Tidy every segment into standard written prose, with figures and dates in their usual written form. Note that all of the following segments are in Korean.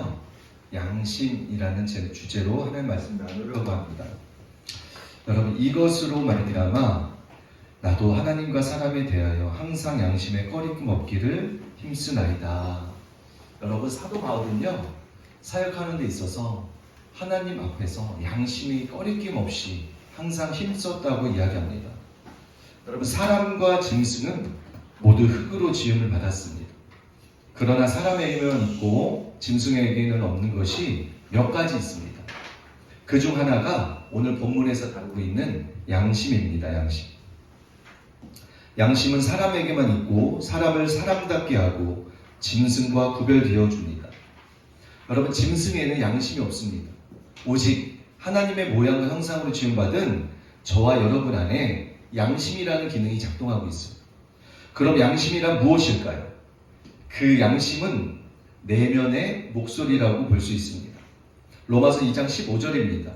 오늘은요 양심이라는 주제로 하나님 말씀 나누려고 합니다. 여러분, 이것으로 말미암아 나도 하나님과 사람에 대하여 항상 양심에 꺼리낌 없기를 힘쓰나이다. 여러분, 사도 바울은요 사역하는 데 있어서 하나님 앞에서 양심이 꺼리낌 없이 항상 힘썼다고 이야기합니다. 여러분, 사람과 짐승은 모두 흙으로 지음을 받았습니다. 그러나 사람에게는 있고 짐승에게는 없는 것이 몇 가지 있습니다. 그 중 하나가 오늘 본문에서 다루고 있는 양심입니다. 양심은 사람에게만 있고 사람을 사람답게 하고 짐승과 구별되어 줍니다. 여러분, 짐승에는 양심이 없습니다. 오직 하나님의 모양과 형상으로 지음받은 저와 여러분 안에 양심이라는 기능이 작동하고 있습니다. 그럼 양심이란 무엇일까요? 그 양심은 내면의 목소리라고 볼 수 있습니다. 로마서 2장 15절입니다.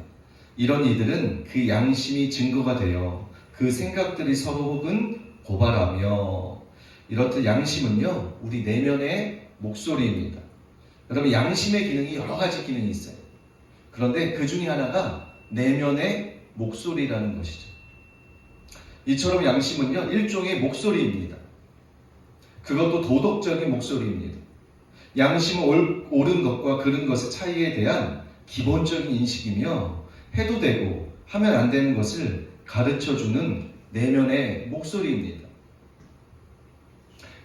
이런 이들은 그 양심이 증거가 되어 그 생각들이 서로 혹은 고발하며. 이렇듯 양심은요 우리 내면의 목소리입니다. 여러분, 양심의 기능이 여러 가지 기능이 있어요. 그런데 그 중에 하나가 내면의 목소리라는 것이죠. 이처럼 양심은요 일종의 목소리입니다. 그것도 도덕적인 목소리입니다. 양심은 옳은 것과 그른 것의 차이에 대한 기본적인 인식이며 해도 되고 하면 안 되는 것을 가르쳐주는 내면의 목소리입니다.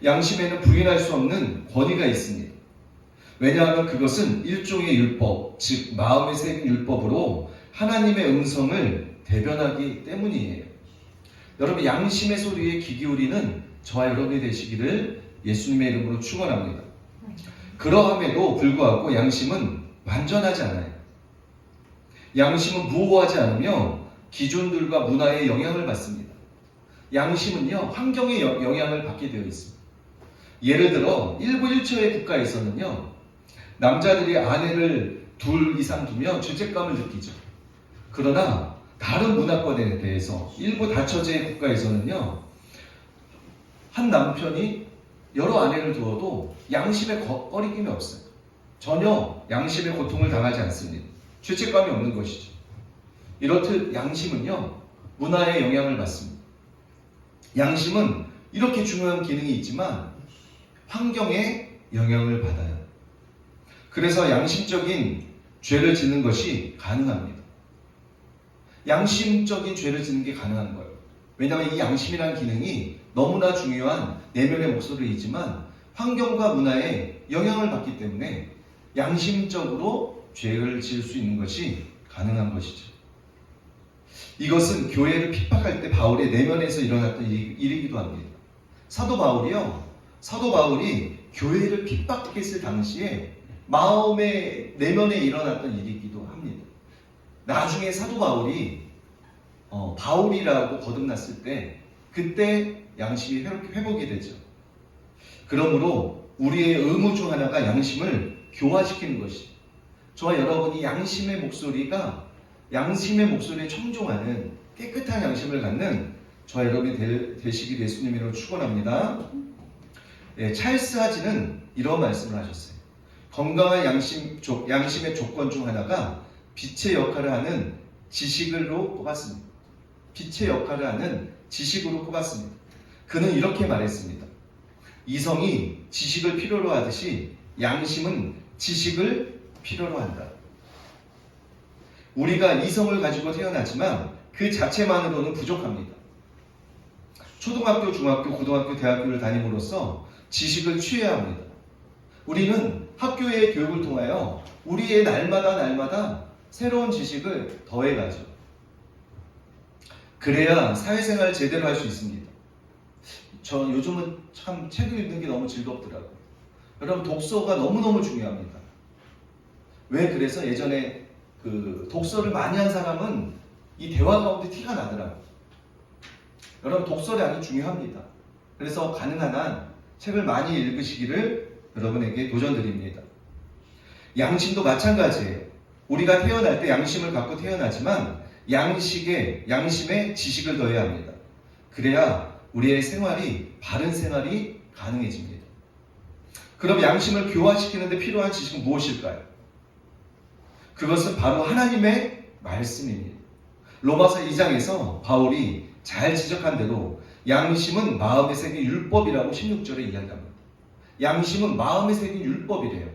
양심에는 부인할 수 없는 권위가 있습니다. 왜냐하면 그것은 일종의 율법, 즉 마음에 새긴 율법으로 하나님의 음성을 대변하기 때문이에요. 여러분, 양심의 소리에 귀 기울이는 저와 여러분이 되시기를 예수님의 이름으로 축원합니다. 그러함에도 불구하고 양심은 완전하지 않아요. 양심은 무호하지 않으며 기준들과 문화의 영향을 받습니다. 양심은요 환경의 영향을 받게 되어 있습니다. 예를 들어 일부 일처의 국가에서는요 남자들이 아내를 둘 이상 두면 죄책감을 느끼죠. 그러나 다른 문화권에 대해서 일부 다처제의 국가에서는요 한 남편이 여러 아내를 두어도 양심에 꺼리낌이 없어요. 전혀 양심의 고통을 당하지 않습니다. 죄책감이 없는 것이죠. 이렇듯 양심은요 문화의 영향을 받습니다. 양심은 이렇게 중요한 기능이 있지만 환경의 영향을 받아요. 그래서 양심적인 죄를 짓는 것이 가능합니다. 양심적인 죄를 짓는 게 가능한 거예요. 왜냐하면 이 양심이라는 기능이 너무나 중요한 내면의 목소리이지만 환경과 문화에 영향을 받기 때문에 양심적으로 죄를 지을 수 있는 것이 가능한 것이죠. 이것은 교회를 핍박할 때 바울의 내면에서 일어났던 일이기도 합니다. 사도 바울이 교회를 핍박했을 당시에 마음의 내면에 일어났던 일이기도 합니다. 나중에 사도 바울이 바울이라고 거듭났을 때 그때 양심이 회복이 되죠. 그러므로 우리의 의무 중 하나가 양심을 교화시키는 것이, 저와 여러분이 양심의 목소리에 청종하는 깨끗한 양심을 갖는 저와 여러분이 되시길 예수님으로 축원합니다. 찰스 하지는 이런 말씀을 하셨어요. 건강한 양심의 조건 중 하나가 빛의 역할을 하는 지식으로 꼽았습니다. 그는 이렇게 말했습니다. 이성이 지식을 필요로 하듯이 양심은 지식을 필요로 한다. 우리가 이성을 가지고 태어나지만 그 자체만으로는 부족합니다. 초등학교, 중학교, 고등학교, 대학교를 다님으로써 지식을 취해야 합니다. 우리는 학교의 교육을 통하여 우리의 날마다 새로운 지식을 더해가죠. 그래야 사회생활을 제대로 할 수 있습니다. 저 요즘은 참 책을 읽는 게 너무 즐겁더라고요. 여러분, 독서가 너무너무 중요합니다. 왜 그래서 예전에 독서를 많이 한 사람은 이 대화 가운데 티가 나더라고요. 여러분, 독서량이 중요합니다. 그래서 가능한 한 책을 많이 읽으시기를 여러분에게 도전드립니다. 양심도 마찬가지예요. 우리가 태어날 때 양심을 갖고 태어나지만 양심에 지식을 더해야 합니다. 그래야 우리의 바른 생활이 가능해집니다. 그럼 양심을 교화시키는데 필요한 지식은 무엇일까요? 그것은 바로 하나님의 말씀입니다. 로마서 2장에서 바울이 잘 지적한 대로 양심은 마음에 새긴 율법이라고 16절에 이야기합니다. 양심은 마음에 새긴 율법이래요.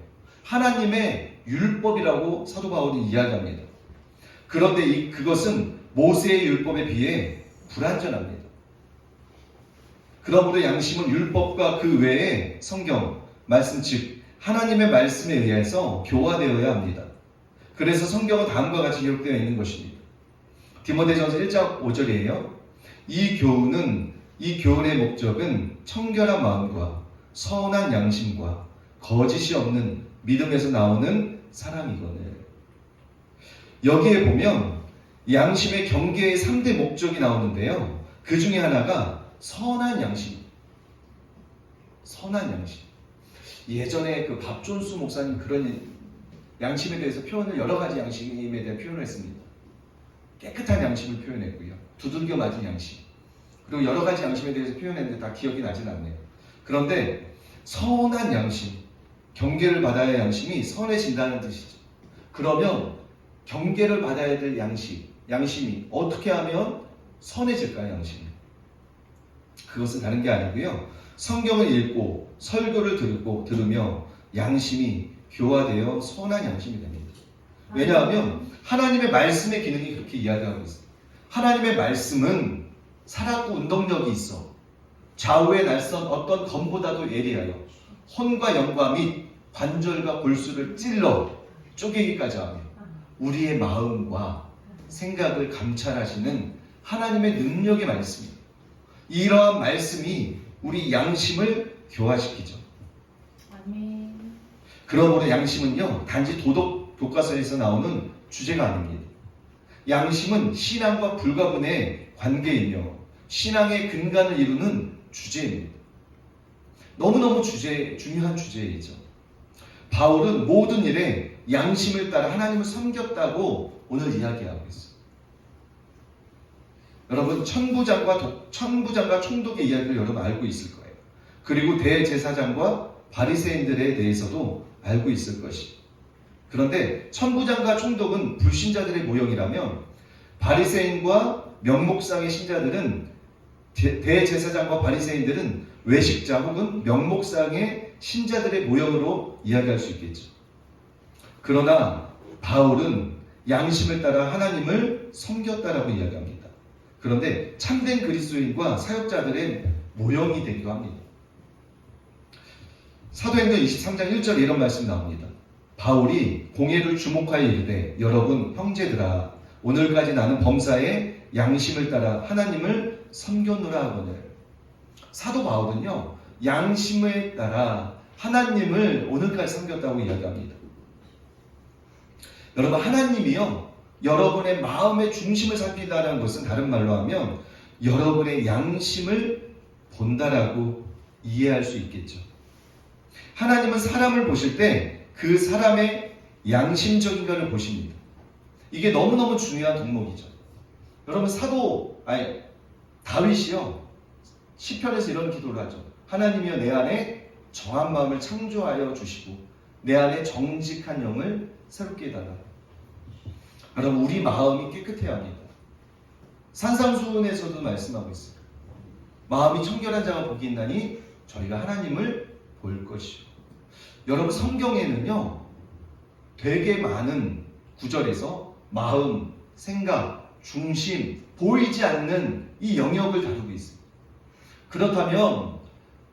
하나님의 율법이라고 사도 바울이 이야기합니다. 그런데 그것은 모세의 율법에 비해 불완전합니다. 그러므로 양심은 율법과 그 외에 성경, 말씀 즉 하나님의 말씀에 의해서 교화되어야 합니다. 그래서 성경은 다음과 같이 기록되어 있는 것입니다. 디모데전서 1장 5절이에요. 이 교훈의 목적은 청결한 마음과 선한 양심과 거짓이 없는 믿음에서 나오는 사랑이거늘. 여기에 보면 양심의 경계의 3대 목적이 나오는데요. 그 중에 하나가 선한 양심. 선한 양심. 예전에 그 밥존수 목사님 그런 양심에 대해서 표현을 여러 가지 양심에 대한 표현을 했습니다. 깨끗한 양심을 표현했고요. 두들겨 맞은 양심. 그리고 여러 가지 양심에 대해서 표현했는데 다 기억이 나진 않네요. 그런데 선한 양심, 경계를 받아야 할 양심이 선해진다는 뜻이죠. 그러면 경계를 받아야 될 양심이 어떻게 하면 선해질까요? 양심이. 그것은 다른 게 아니고요. 성경을 읽고 설교를 들으며 양심이 교화되어 선한 양심이 됩니다. 왜냐하면 하나님의 말씀의 기능이 그렇게 이야기하고 있어요. 하나님의 말씀은 살았고 운동력이 있어 좌우의 날선 어떤 검보다도 예리하여 혼과 영과 및 관절과 골수를 찔러 쪼개기까지 하며 우리의 마음과 생각을 감찰하시는 하나님의 능력의 말씀입니다. 이러한 말씀이 우리 양심을 교화시키죠. 아멘. 그러므로 양심은요, 단지 도덕 교과서에서 나오는 주제가 아닙니다. 양심은 신앙과 불가분의 관계이며 신앙의 근간을 이루는 주제입니다. 너무너무 중요한 주제이죠. 바울은 모든 일에 양심을 따라 하나님을 섬겼다고 오늘 이야기하고 있어요. 여러분, 천부장과 총독의 이야기를 여러분 알고 있을 거예요. 그리고 대제사장과 바리새인들에 대해서도 알고 있을 것이. 그런데 천부장과 총독은 불신자들의 모형이라면 바리새인과 명목상의 신자들은 대제사장과 바리새인들은 외식자 혹은 명목상의 신자들의 모형으로 이야기할 수 있겠죠. 그러나 바울은 양심을 따라 하나님을 섬겼다라고 이야기합니다. 그런데 참된 그리스도인과 사역자들의 모형이 되기도 합니다. 사도행전 23장 1절에 이런 말씀이 나옵니다. 바울이 공회를 주목하여 이르되 여러분 형제들아 오늘까지 나는 범사에 양심을 따라 하나님을 섬겼노라 하거늘. 사도 바울은요 양심에 따라 하나님을 오늘까지 섬겼다고 이야기합니다. 여러분, 하나님이요 여러분의 마음의 중심을 살핀다는 것은 다른 말로 하면 여러분의 양심을 본다라고 이해할 수 있겠죠. 하나님은 사람을 보실 때 그 사람의 양심적인 것을 보십니다. 이게 너무너무 중요한 덕목이죠. 여러분, 다윗이요 시편에서 이런 기도를 하죠. 하나님이여 내 안에 정한 마음을 창조하여 주시고 내 안에 정직한 영을 새롭게 해달라. 여러분, 우리 마음이 깨끗해야 합니다. 산상수훈에서도 말씀하고 있어요. 마음이 청결한 자가 복이 있나니 저희가 하나님을 볼 것이요. 여러분, 성경에는요 되게 많은 구절에서 마음, 생각, 중심, 보이지 않는 이 영역을 다루고 있습니다. 그렇다면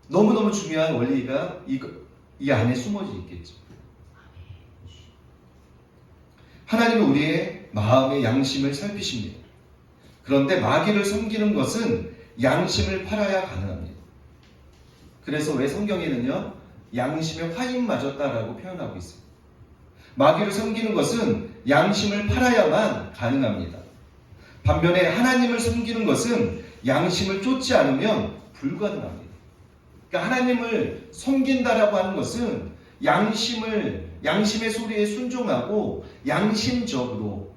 너무너무 중요한 원리가 이 안에 숨어져 있겠죠. 하나님은 우리의 마음의 양심을 살피십니다. 그런데 마귀를 섬기는 양심을 팔아야 가능합니다. 그래서 왜 성경에는요 양심에 화인 맞았다라고 표현하고 있어요. 마귀를 섬기는 것은 양심을 팔아야만 가능합니다. 반면에 하나님을 섬기는 것은 양심을 쫓지 않으면 불가능합니다. 그러니까 하나님을 섬긴다라고 하는 것은 양심의 소리에 순종하고 양심적으로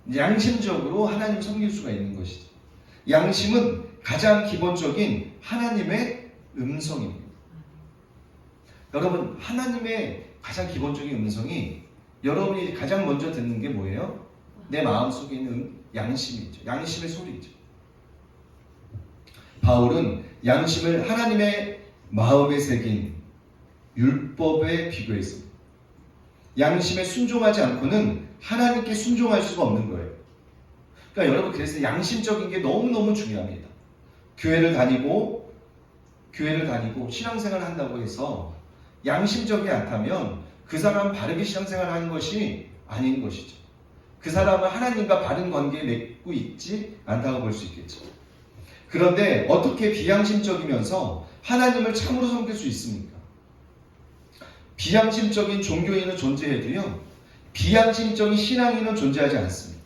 하나님을 섬길 수가 있는 것이죠. 양심은 가장 기본적인 하나님의 음성입니다. 여러분, 하나님의 가장 기본적인 음성이 여러분이 가장 먼저 듣는 게 뭐예요? 내 마음속에 있는 양심이죠. 양심의 소리죠. 바울은 양심을 하나님의 마음에 새긴 율법에 비교했습니다. 양심에 순종하지 않고는 하나님께 순종할 수가 없는 거예요. 그러니까 여러분, 그래서 양심적인 게 너무너무 중요합니다. 교회를 다니고 신앙생활을 한다고 해서 양심적이지 않다면 그 사람은 바르게 신앙생활을 하는 것이 아닌 것이죠. 그 사람은 하나님과 바른 관계에 맺고 있지 않다고 볼 수 있겠죠. 그런데 어떻게 비양심적이면서 하나님을 참으로 섬길 수 있습니까? 비양심적인 종교인은 존재해도요, 비양심적인 신앙인은 존재하지 않습니다.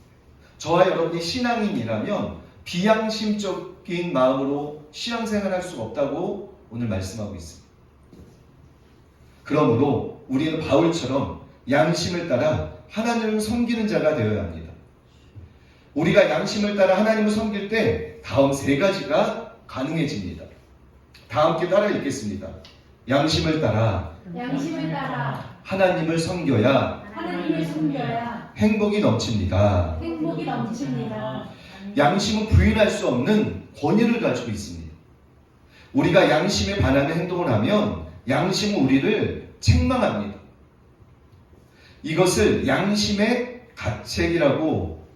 저와 여러분이 신앙인이라면 비양심적인 마음으로 신앙생활할 수가 없다고 오늘 말씀하고 있습니다. 그러므로 우리는 바울처럼 양심을 따라 하나님을 섬기는 자가 되어야 합니다. 우리가 양심을 따라 하나님을 섬길 때 다음 세 가지가 가능해집니다. 다 함께 따라 읽겠습니다. 양심을 따라 하나님을 섬겨야 행복이 넘칩니다. 양심은 부인할 수 없는 권위를 가지고 있습니다. 우리가 양심에 반하는 행동을 하면 양심은 우리를 책망합니다. 이것을 양심의 가책이라고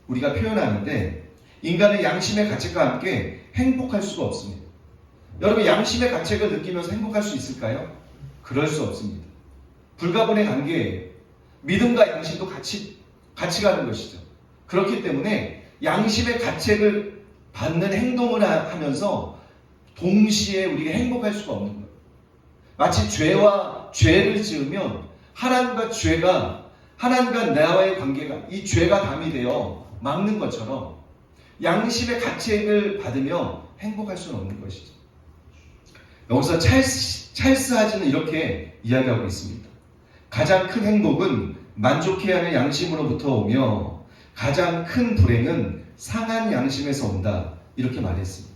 우리가 표현하는데, 인간은 양심의 가책과 함께 행복할 수가 없습니다. 여러분, 양심의 가책을 느끼면서 행복할 수 있을까요? 그럴 수 없습니다. 불가분의 관계예요. 믿음과 양심도 같이 가는 것이죠. 그렇기 때문에 양심의 가책을 받는 행동을 하면서 동시에 우리가 행복할 수가 없는 거예요. 마치 죄를 지으면 하나님과 나와의 관계가, 이 죄가 담이 되어 막는 것처럼 양심의 가책을 받으며 행복할 수는 없는 것이죠. 여기서 찰스 하지는 이렇게 이야기하고 있습니다. 가장 큰 행복은 만족해야 하는 양심으로부터 오며 가장 큰 불행은 상한 양심에서 온다, 이렇게 말했습니다.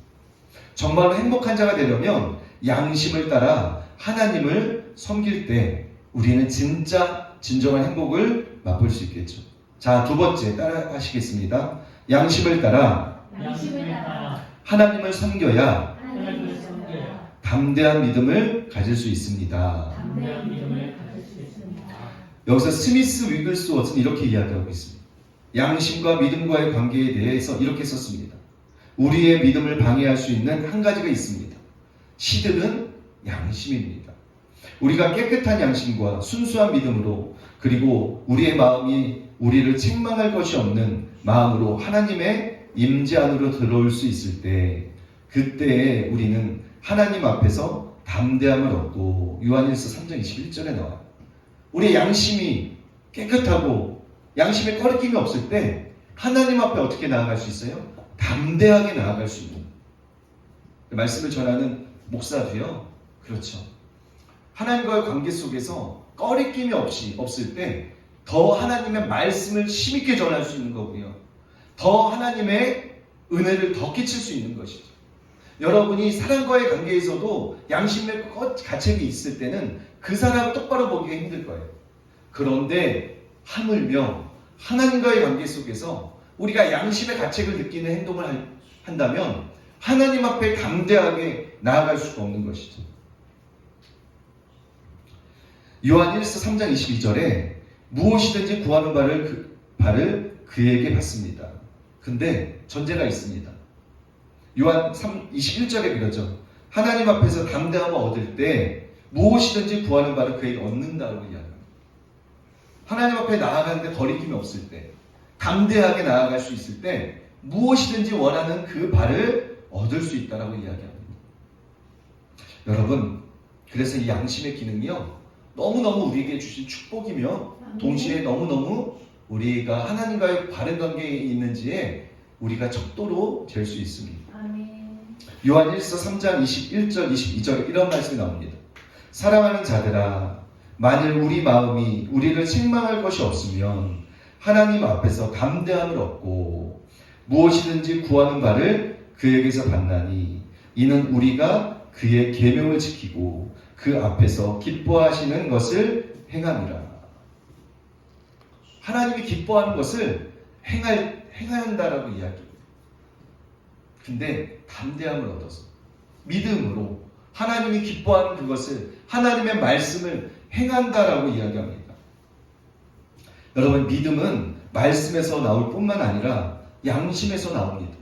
정말로 행복한 자가 되려면 양심을 따라 하나님을 섬길 때 우리는 진정한 행복을 맛볼 수 있겠죠. 자, 두 번째 따라 하시겠습니다. 양심을 따라 하나님을 섬겨야 담대한 믿음을 가질 수 있습니다. 여기서 스미스 위글스워스는 이렇게 이야기하고 있습니다. 양심과 믿음과의 관계에 대해서 이렇게 썼습니다. 우리의 믿음을 방해할 수 있는 한 가지가 있습니다. 시들은 양심입니다. 우리가 깨끗한 양심과 순수한 믿음으로, 그리고 우리의 마음이 우리를 책망할 것이 없는 마음으로 하나님의 임재 안으로 들어올 수 있을 때, 그때에 우리는 하나님 앞에서 담대함을 얻고, 요한일서 3장 21절에 나와요. 우리의 양심이 깨끗하고 양심에 꺼리낌이 없을 때 하나님 앞에 어떻게 나아갈 수 있어요? 담대하게 나아갈 수 있는 말씀을 전하는 목사도요, 그렇죠. 하나님과의 관계 속에서 꺼리낌이 없을 때 더 하나님의 말씀을 힘있게 전할 수 있는 거고요, 더 하나님의 은혜를 더 끼칠 수 있는 것이죠. 여러분이 사람과의 관계에서도 양심의 가책이 있을 때는 그 사람을 똑바로 보기가 힘들 거예요. 그런데 하물며 하나님과의 관계 속에서 우리가 양심의 가책을 느끼는 행동을 한다면 하나님 앞에 담대하게 나아갈 수가 없는 것이죠. 요한일서 3장 22절에 무엇이든지 구하는 바를 그에게 받습니다. 근데 전제가 있습니다. 요한 21절에 그러죠. 하나님 앞에서 담대함을 얻을 때 무엇이든지 구하는 바를 그에게 얻는다고 이야기합니다. 하나님 앞에 나아가는데 거리낌이 없을 때, 담대하게 나아갈 수 있을 때 무엇이든지 원하는 그 바를 얻을 수 있다고 이야기합니다. 여러분, 그래서 이 양심의 기능이요, 너무너무 우리에게 주신 축복이며 동시에 너무너무 우리가 하나님과의 바른 관계에 있는지에 우리가 척도로 될 수 있습니다. 요한일서 3장 21절 22절에 이런 말씀이 나옵니다. 사랑하는 자들아, 만일 우리 마음이 우리를 책망할 것이 없으면 하나님 앞에서 담대함을 얻고 무엇이든지 구하는 바를 그에게서 받나니, 이는 우리가 그의 계명을 지키고 그 앞에서 기뻐하시는 것을 행함이라. 하나님이 기뻐하는 것을 행한다라고 이야기해요. 근데 담대함을 얻어서 믿음으로 하나님이 기뻐하는 그것을, 하나님의 말씀을 행한다라고 이야기합니다. 여러분, 믿음은 말씀에서 나올 뿐만 아니라 양심에서 나옵니다.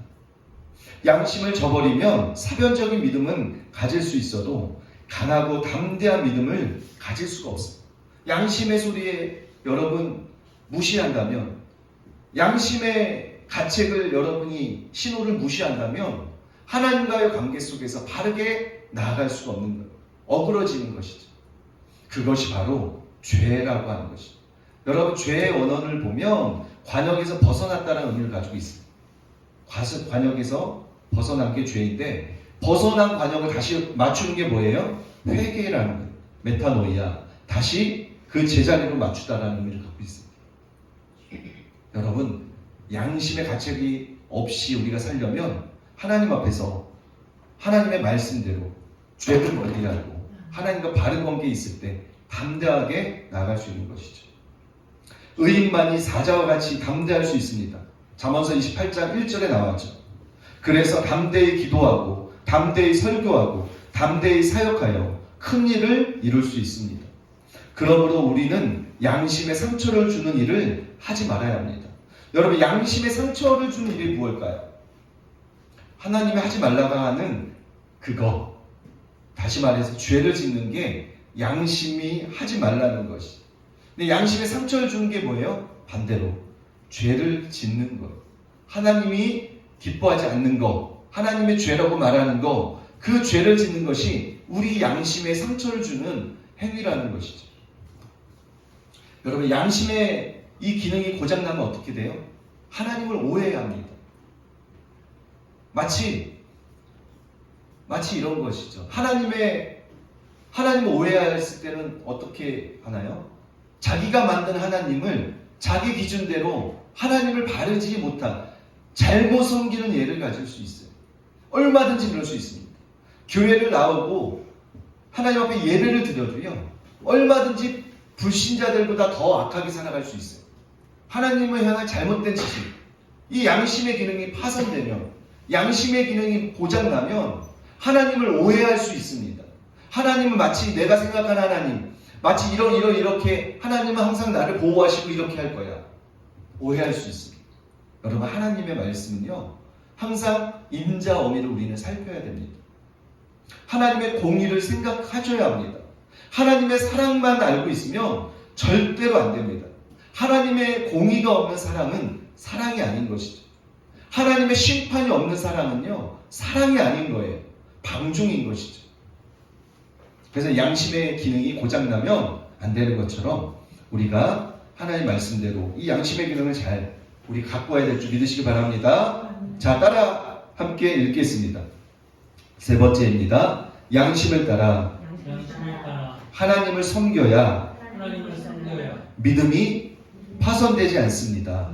양심을 저버리면 사변적인 믿음은 가질 수 있어도 강하고 담대한 믿음을 가질 수가 없습니다. 양심의 소리에 여러분 무시한다면, 양심의 가책을 여러분이 신호를 무시한다면 하나님과의 관계 속에서 바르게 나아갈 수가 없는 거예요. 어그러지는 것이죠. 그것이 바로 죄라고 하는 것이죠. 여러분, 죄의 원언을 보면 관역에서 벗어났다는 의미를 가지고 있습니다. 관역에서 벗어난 게 죄인데, 벗어난 관역을 다시 맞추는 게 뭐예요? 회개라는 거예요. 메타노이아, 다시 그 제자리로 맞추다라는 의미를 갖고 있습니다. 여러분, 양심의 가책이 없이 우리가 살려면 하나님 앞에서 하나님의 말씀대로 죄를 멀리하고 하나님과 바른 관계에 있을 때 담대하게 나아갈 수 있는 것이죠. 의인만이 사자와 같이 담대할 수 있습니다. 잠언서 28장 1절에 나왔죠. 그래서 담대히 기도하고 담대히 설교하고 담대히 사역하여 큰 일을 이룰 수 있습니다. 그러므로 우리는 양심에 상처를 주는 일을 하지 말아야 합니다. 여러분, 양심에 상처를 주는 일이 무엇일까요? 하나님이 하지 말라고 하는 그거, 다시 말해서 죄를 짓는 게 양심이 하지 말라는 것이. 근데 양심에 상처를 주는 게 뭐예요? 반대로 죄를 짓는 것, 하나님이 기뻐하지 않는 것, 하나님의 죄라고 말하는 것, 그 죄를 짓는 것이 우리 양심에 상처를 주는 행위라는 것이죠. 여러분, 양심의 이 기능이 고장나면 어떻게 돼요? 하나님을 오해해야 합니다. 마치 이런 것이죠. 하나님을 오해했을 때는 어떻게 하나요? 자기가 만든 하나님을 자기 기준대로 하나님을 바르지 못한 잘못 섬기는 예를 가질 수 있어요. 얼마든지 그럴 수 있습니다. 교회를 나오고 하나님 앞에 예배를 드려도요, 얼마든지 불신자들보다 더 악하게 살아갈 수 있어요. 하나님을 향한 잘못된 지식, 이 양심의 기능이 파손되면, 양심의 기능이 고장나면 하나님을 오해할 수 있습니다. 하나님은 마치 내가 생각하는 하나님, 마치 이렇게 하나님은 항상 나를 보호하시고 이렇게 할 거야, 오해할 수 있습니다. 여러분, 하나님의 말씀은요, 항상 임자 어미를 우리는 살펴야 됩니다. 하나님의 공의를 생각하셔야 합니다. 하나님의 사랑만 알고 있으면 절대로 안 됩니다. 하나님의 공의가 없는 사랑은 사랑이 아닌 것이죠. 하나님의 심판이 없는 사랑은요, 사랑이 아닌 거예요. 방종인 것이죠. 그래서 양심의 기능이 고장나면 안 되는 것처럼 우리가 하나님 말씀대로 이 양심의 기능을 잘 우리 갖고 와야 될 줄 믿으시기 바랍니다. 자, 따라 함께 읽겠습니다. 세 번째입니다. 양심을 따라 하나님을 섬겨야 믿음이 파손되지 않습니다.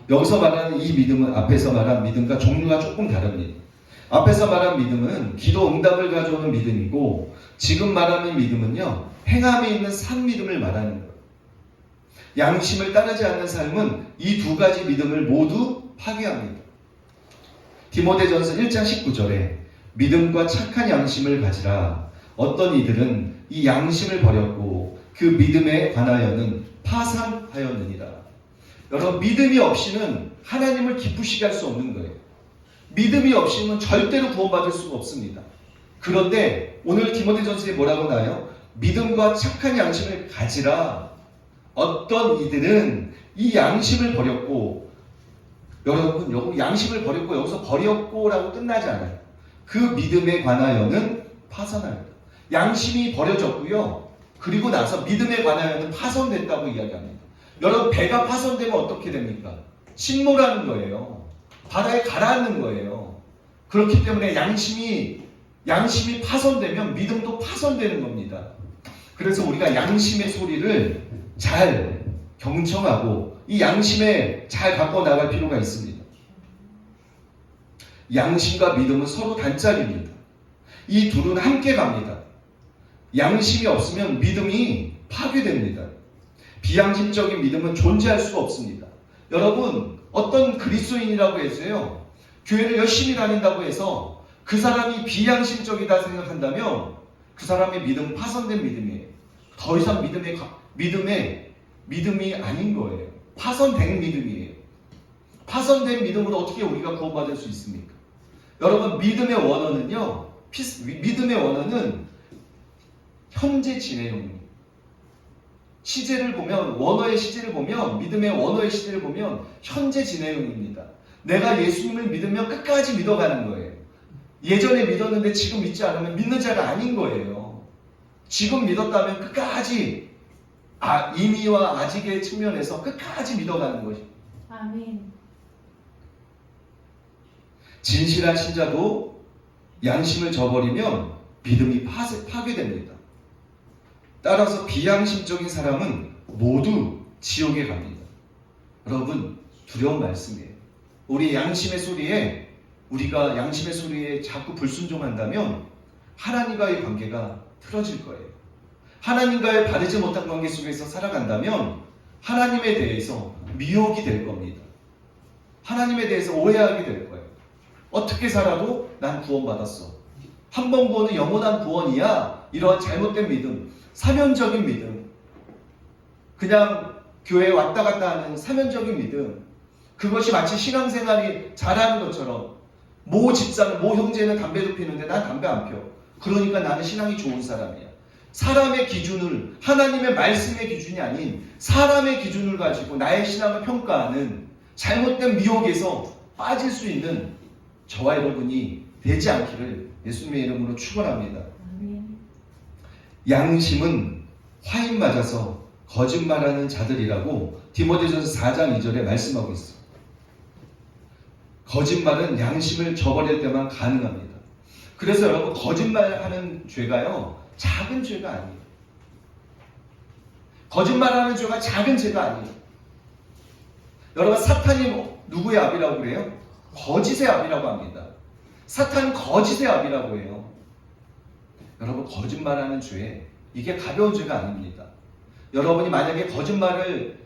여기서 말하는 이 믿음은 앞에서 말한 믿음과 종류가 조금 다릅니다. 앞에서 말한 믿음은 기도 응답을 가져오는 믿음이고, 지금 말하는 믿음은요, 행함에 있는 산 믿음을 말하는 거예요. 양심을 따르지 않는 삶은 이 두 가지 믿음을 모두 파괴합니다. 디모데전서 1장 19절에 믿음과 착한 양심을 가지라. 어떤 이들은 이 양심을 버렸고 그 믿음에 관하여는 파산하였느니라. 여러분, 믿음이 없이는 하나님을 기쁘시게 할 수 없는 거예요. 믿음이 없이는 절대로 구원받을 수가 없습니다. 그런데 오늘 디모데전서에 뭐라고 나와요? 믿음과 착한 양심을 가지라. 어떤 이들은 이 양심을 버렸고, 여러분 양심을 버렸고, 여기서 버렸고라고 끝나지 않아요. 그 믿음에 관하여는 파산합니다. 양심이 버려졌고요, 그리고 나서 믿음에 관하여는 파손됐다고 이야기합니다. 여러분, 배가 파손되면 어떻게 됩니까? 침몰하는 거예요. 바다에 가라앉는 거예요. 그렇기 때문에 양심이 파손되면 믿음도 파손되는 겁니다. 그래서 우리가 양심의 소리를 잘 경청하고 이 양심에 잘 갖고 나갈 필요가 있습니다. 양심과 믿음은 서로 단짝입니다. 이 둘은 함께 갑니다. 양심이 없으면 믿음이 파괴됩니다. 비양심적인 믿음은 존재할 수가 없습니다. 여러분, 어떤 그리스도인이라고 해서요, 교회를 열심히 다닌다고 해서 그 사람이 비양심적이다 생각한다면 그 사람의 믿음은 파손된 믿음이에요. 더 이상 믿음이 아닌 거예요. 파손된 믿음이에요. 파손된 믿음으로 어떻게 우리가 구원받을 수 있습니까? 여러분, 믿음의 원어는요, 믿음의 원어는 현재 진행형입니다. 시제를 보면, 원어의 시제를 보면, 믿음의 원어의 시제를 보면 현재 진행형입니다. 내가 예수님을 믿으면 끝까지 믿어가는 거예요. 예전에 믿었는데 지금 믿지 않으면 믿는 자가 아닌 거예요. 지금 믿었다면 끝까지 임의와 아직의 측면에서 끝까지 믿어가는 것입니다. 아멘. 진실한 신자도 양심을 저버리면 믿음이 파괴됩니다. 따라서 비양심적인 사람은 모두 지옥에 갑니다. 여러분, 두려운 말씀이에요. 우리가 양심의 소리에 자꾸 불순종한다면 하나님과의 관계가 틀어질 거예요. 하나님과의 바르지 못한 관계 속에서 살아간다면 하나님에 대해서 미혹이 될 겁니다. 하나님에 대해서 오해하게 될 거예요. 어떻게 살아도 난 구원받았어. 한 번 구원은 영원한 구원이야. 이러한 잘못된 믿음, 사면적인 믿음, 그냥 교회에 왔다 갔다 하는 사면적인 믿음, 그것이 마치 신앙생활이 잘하는 것처럼 모 집사는, 모 형제는 담배도 피우는데 난 담배 안 피워. 그러니까 나는 신앙이 좋은 사람이야. 사람의 기준을, 하나님의 말씀의 기준이 아닌 사람의 기준을 가지고 나의 신앙을 평가하는 잘못된 미혹에서 빠질 수 있는 저와 여러분이 되지 않기를 예수님의 이름으로 축원합니다. 아멘. 양심은 화인 맞아서 거짓말하는 자들이라고 디모데전서 4장 2절에 말씀하고 있어요. 거짓말은 양심을 저버릴 때만 가능합니다. 그래서 여러분, 거짓말하는 죄가요, 작은 죄가 아니에요. 거짓말하는 죄가 작은 죄가 아니에요. 여러분, 사탄이 누구의 압이라고 그래요? 거짓의 압이라고 합니다. 사탄은 거짓의 압이라고 해요. 여러분, 거짓말하는 죄, 이게 가벼운 죄가 아닙니다. 여러분이 만약에 거짓말을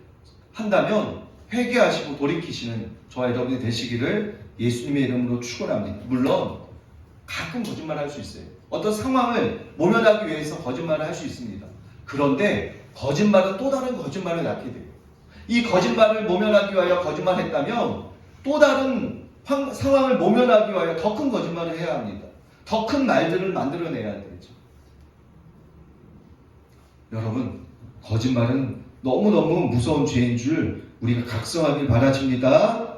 한다면 회개하시고 돌이키시는 저와 여러분이 되시기를 예수님의 이름으로 축원합니다. 물론 가끔 거짓말을 할 수 있어요. 어떤 상황을 모면하기 위해서 거짓말을 할 수 있습니다. 그런데 거짓말은 또 다른 거짓말을 낳게 돼요. 이 거짓말을 모면하기 위하여 거짓말했다면 또 다른 상황을 모면하기 위하여 더 큰 거짓말을 해야 합니다. 더 큰 말들을 만들어내야 되죠. 여러분, 거짓말은 너무너무 무서운 죄인 줄 우리가 각성하길 바라집니다.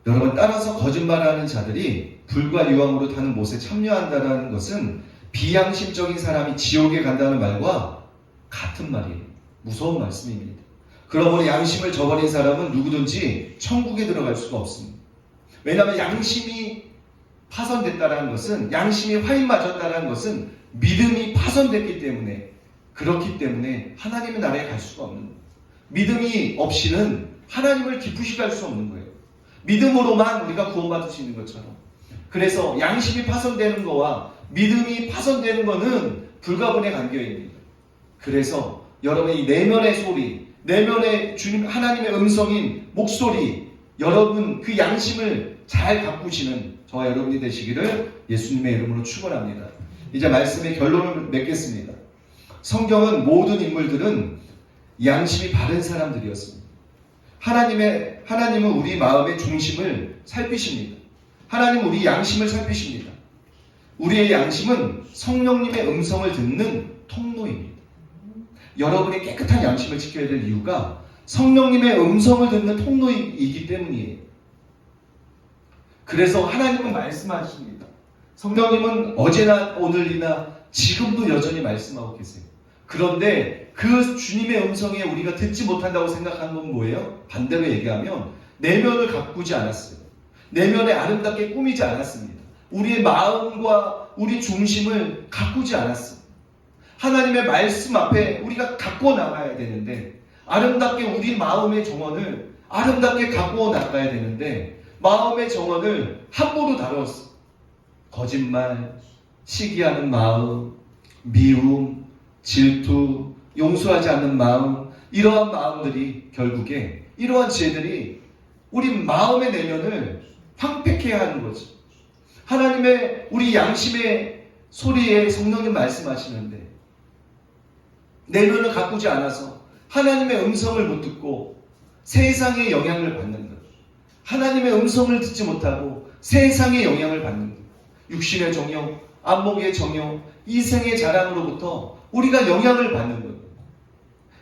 여러분, 따라서 거짓말하는 자들이 불과 유황으로 타는 못에 참여한다는 것은 비양심적인 사람이 지옥에 간다는 말과 같은 말이에요. 무서운 말씀입니다. 그러므로 양심을 저버린 사람은 누구든지 천국에 들어갈 수가 없습니다. 왜냐하면 양심이 파손됐다는 것은, 양심이 화인 맞았다는 것은 믿음이 파손됐기 때문에, 그렇기 때문에 하나님의 나라에 갈 수가 없는 거예요. 믿음이 없이는 하나님을 기쁘시게 할 수 없는 거예요. 믿음으로만 우리가 구원받을 수 있는 것처럼. 그래서 양심이 파손되는 거와 믿음이 파손되는 거는 불가분의 관계입니다. 그래서 여러분의 이 내면의 소리, 내면의 주님 하나님의 음성인 목소리, 여러분 그 양심을 잘 가꾸시는 저와 여러분이 되시기를 예수님의 이름으로 축원합니다. 이제 말씀의 결론을 맺겠습니다. 성경은 모든 인물들은 양심이 바른 사람들이었습니다. 하나님은 우리 마음의 중심을 살피십니다. 하나님은 우리 양심을 살피십니다. 우리의 양심은 성령님의 음성을 듣는 통로입니다. 여러분이 깨끗한 양심을 지켜야 될 이유가 성령님의 음성을 듣는 통로이기 때문이에요. 그래서 하나님은 말씀하십니다. 성령님은 어제나 오늘이나 지금도 여전히 말씀하고 계세요. 그런데 그 주님의 음성에 우리가 듣지 못한다고 생각하는 건 뭐예요? 반대로 얘기하면 내면을 가꾸지 않았어요. 내면에 아름답게 꾸미지 않았습니다. 우리의 마음과 우리 중심을 가꾸지 않았어요. 하나님의 말씀 앞에 우리가 가꾸어 나가야 되는데, 아름답게 우리 마음의 정원을 아름답게 가꾸어 나가야 되는데 마음의 정원을 함부로 다뤘어요. 거짓말, 시기하는 마음, 미움, 질투, 용서하지 않는 마음, 이러한 마음들이 결국에 이러한 죄들이 우리 마음의 내면을 황폐케 하는 거지. 하나님의 우리 양심의 소리에 성령님 말씀하시는데 내면을 가꾸지 않아서 하나님의 음성을 못 듣고 세상의 영향을 받는 것. 하나님의 음성을 듣지 못하고 세상의 영향을 받는 것. 육신의 정욕, 안목의 정욕, 이생의 자랑으로부터 우리가 영향을 받는 것.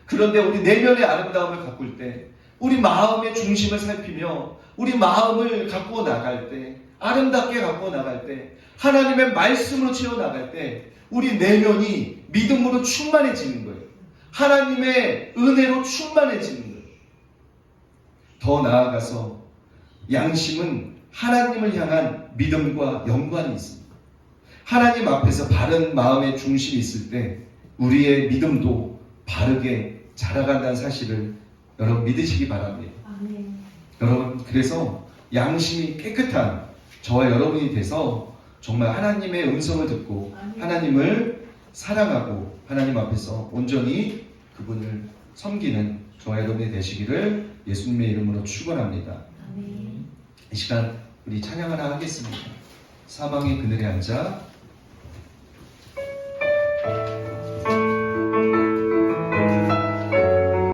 그런데 우리 내면의 아름다움을 가꿀 때, 우리 마음의 중심을 살피며 우리 마음을 가꾸어 나갈 때, 아름답게 가꾸어 나갈 때, 하나님의 말씀으로 채워 나갈 때 우리 내면이 믿음으로 충만해지는 거예요. 하나님의 은혜로 충만해지는 거예요. 더 나아가서 양심은 하나님을 향한 믿음과 연관이 있습니다. 하나님 앞에서 바른 마음의 중심이 있을 때 우리의 믿음도 바르게 자라간다는 사실을 여러분 믿으시기 바랍니다. 아멘. 여러분, 그래서 양심이 깨끗한 저와 여러분이 돼서 정말 하나님의 음성을 듣고 아멘. 하나님을 사랑하고 하나님 앞에서 온전히 그분을 섬기는 저와 여러분이 되시기를 예수님의 이름으로 축원합니다. 아멘. 이 시간 우리 찬양 하나 하겠습니다. 사방의 그늘에 앉아